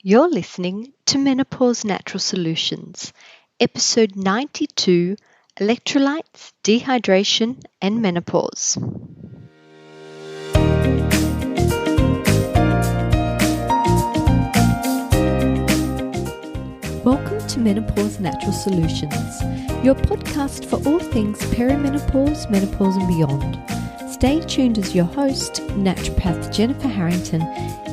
You're listening to Menopause Natural Solutions, episode 92, Electrolytes, Dehydration and Menopause. Welcome to Menopause Natural Solutions, your podcast for all things perimenopause, menopause and beyond. Stay tuned as your host, naturopath Jennifer Harrington,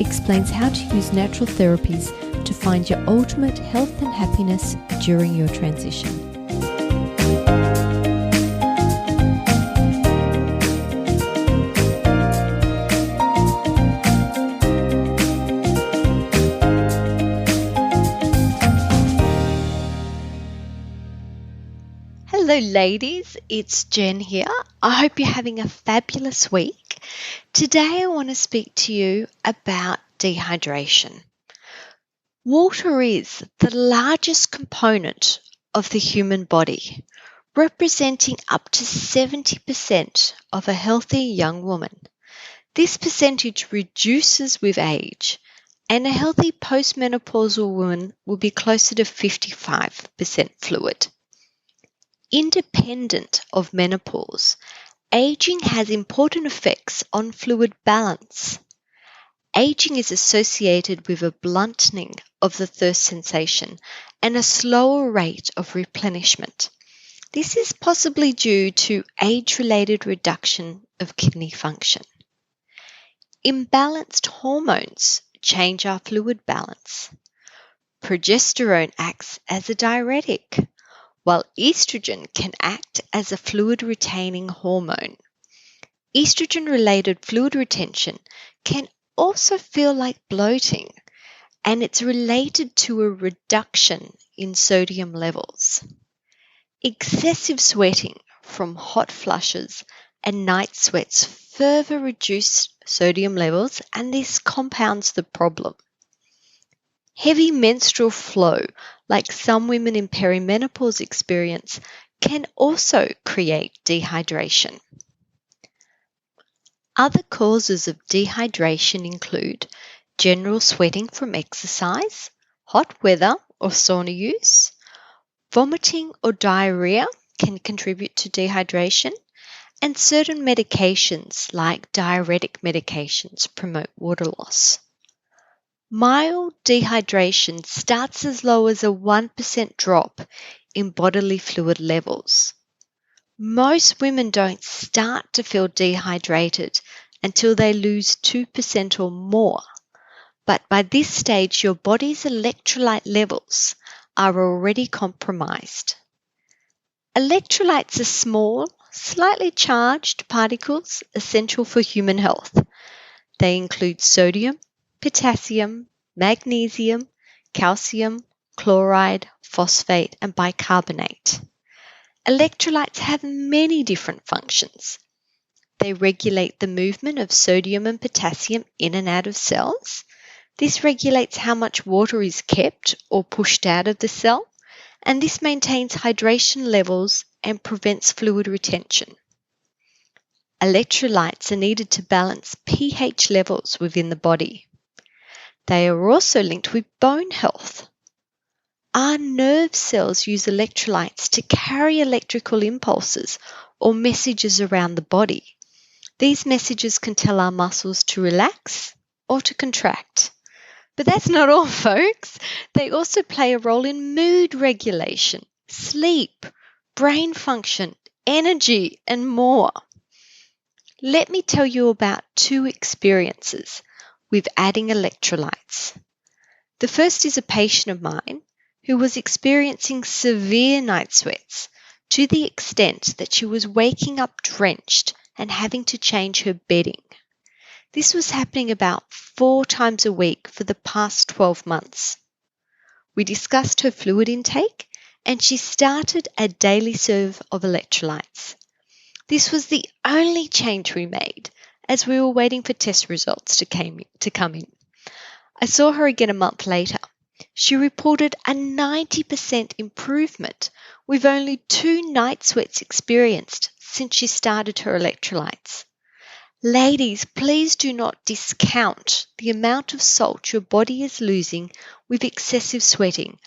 explains how to use natural therapies to find your ultimate health and happiness during your transition. Hello ladies, it's Jen here. I hope you're having a fabulous week. Today I want to speak to you about dehydration. Water is the largest component of the human body, representing up to 70% of a healthy young woman. This percentage reduces with age, and a healthy post-menopausal woman will be closer to 55% fluid. Independent of menopause, aging has important effects on fluid balance. Aging is associated with a blunting of the thirst sensation and a slower rate of replenishment. This is possibly due to age-related reduction of kidney function. Imbalanced hormones change our fluid balance. Progesterone acts as a diuretic, while estrogen can act as a fluid-retaining hormone. Estrogen-related fluid retention can also feel like bloating, and it's related to a reduction in sodium levels. Excessive sweating from hot flushes and night sweats further reduce sodium levels, and this compounds the problem. Heavy menstrual flow, like some women in perimenopause experience, can also create dehydration. Other causes of dehydration include general sweating from exercise, hot weather or sauna use, vomiting or diarrhea can contribute to dehydration, and certain medications like diuretic medications promote water loss. Mild dehydration starts as low as a 1% drop in bodily fluid levels. Most women don't start to feel dehydrated until they lose 2% or more, but by this stage your body's electrolyte levels are already compromised. Electrolytes are small, slightly charged particles essential for human health. They include sodium, potassium, magnesium, calcium, chloride, phosphate, and bicarbonate. Electrolytes have many different functions. They regulate the movement of sodium and potassium in and out of cells. This regulates how much water is kept or pushed out of the cell, and this maintains hydration levels and prevents fluid retention. Electrolytes are needed to balance pH levels within the body. They are also linked with bone health. Our nerve cells use electrolytes to carry electrical impulses or messages around the body. These messages can tell our muscles to relax or to contract. But that's not all, folks. They also play a role in mood regulation, sleep, brain function, energy, and more. Let me tell you about two experiences with adding electrolytes. The first is a patient of mine who was experiencing severe night sweats to the extent that she was waking up drenched and having to change her bedding. This was happening about 4 times a week for the past 12 months. We discussed her fluid intake and she started a daily serve of electrolytes. This was the only change we made as we were waiting for test results to come in. I saw her again a month later. She reported a 90% improvement with only 2 night sweats experienced since she started her electrolytes. Ladies, please do not discount the amount of salt your body is losing with excessive sweating,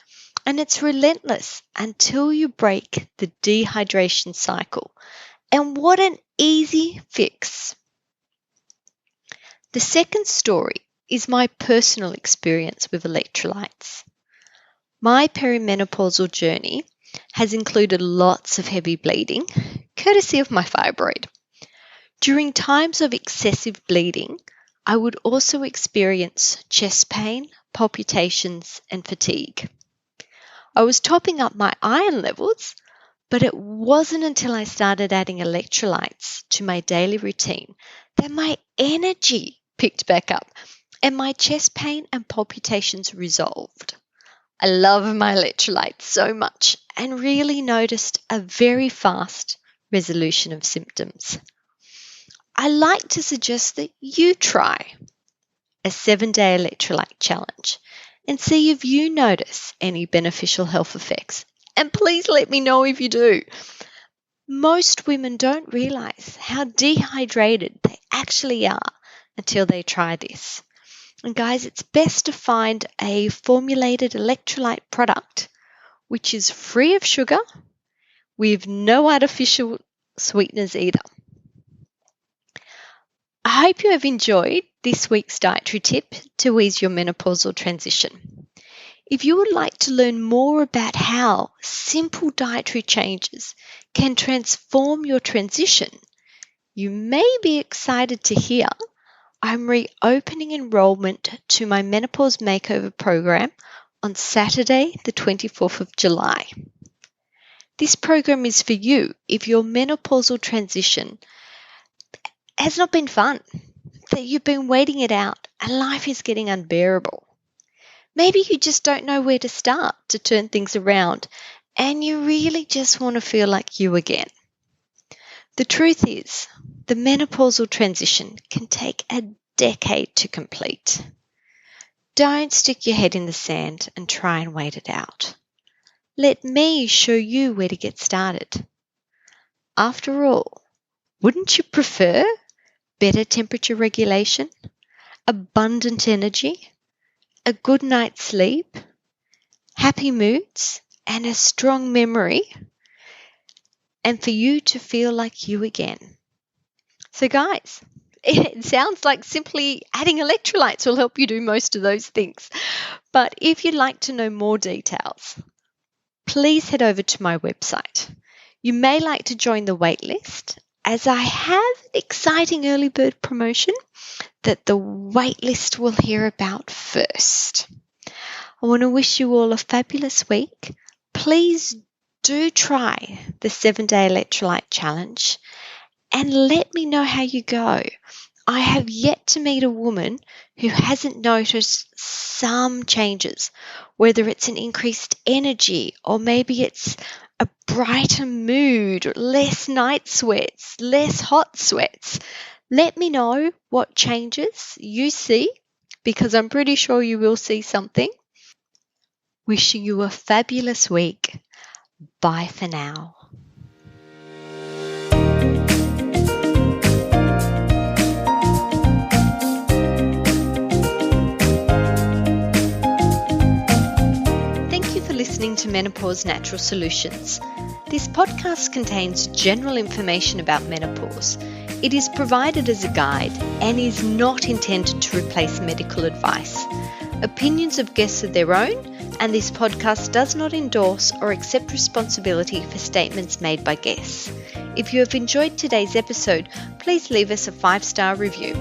and it's relentless until you break the dehydration cycle. And what an easy fix! The second story is my personal experience with electrolytes. My perimenopausal journey has included lots of heavy bleeding, courtesy of my fibroid. During times of excessive bleeding, I would also experience chest pain, palpitations, and fatigue. I was topping up my iron levels, but it wasn't until I started adding electrolytes to my daily routine that my energy picked back up and my chest pain and palpitations resolved. I love my electrolytes so much and really noticed a very fast resolution of symptoms. I like to suggest that you try a 7-day electrolyte challenge and see if you notice any beneficial health effects. And please let me know if you do. Most women don't realize how dehydrated they actually are until they try this. And guys, it's best to find a formulated electrolyte product which is free of sugar with no artificial sweeteners either. I hope you have enjoyed this week's dietary tip to ease your menopausal transition. If you would like to learn more about how simple dietary changes can transform your transition, you may be excited to hear I'm reopening enrollment to my Menopause Makeover program on Saturday, the 24th of July. This program is for you if your menopausal transition has not been fun, that you've been waiting it out and life is getting unbearable. Maybe you just don't know where to start to turn things around and you really just want to feel like you again. The truth is, the menopausal transition can take a decade to complete. Don't stick your head in the sand and try and wait it out. Let me show you where to get started. After all, wouldn't you prefer better temperature regulation, abundant energy, a good night's sleep, happy moods, and a strong memory, and for you to feel like you again? So guys, it sounds like simply adding electrolytes will help you do most of those things. But if you'd like to know more details, please head over to my website. You may like to join the waitlist, as I have an exciting early bird promotion that the waitlist will hear about first. I want to wish you all a fabulous week. Please do try the 7-day electrolyte challenge and let me know how you go. I have yet to meet a woman who hasn't noticed some changes, whether it's an increased energy or maybe it's a brighter mood, less night sweats, less hot sweats. Let me know what changes you see, because I'm pretty sure you will see something. Wishing you a fabulous week. Bye for now. Listening to Menopause Natural Solutions. This podcast contains general information about menopause. It is provided as a guide and is not intended to replace medical advice. Opinions of guests are their own, and this podcast does not endorse or accept responsibility for statements made by guests. If you have enjoyed today's episode, please leave us a 5-star review.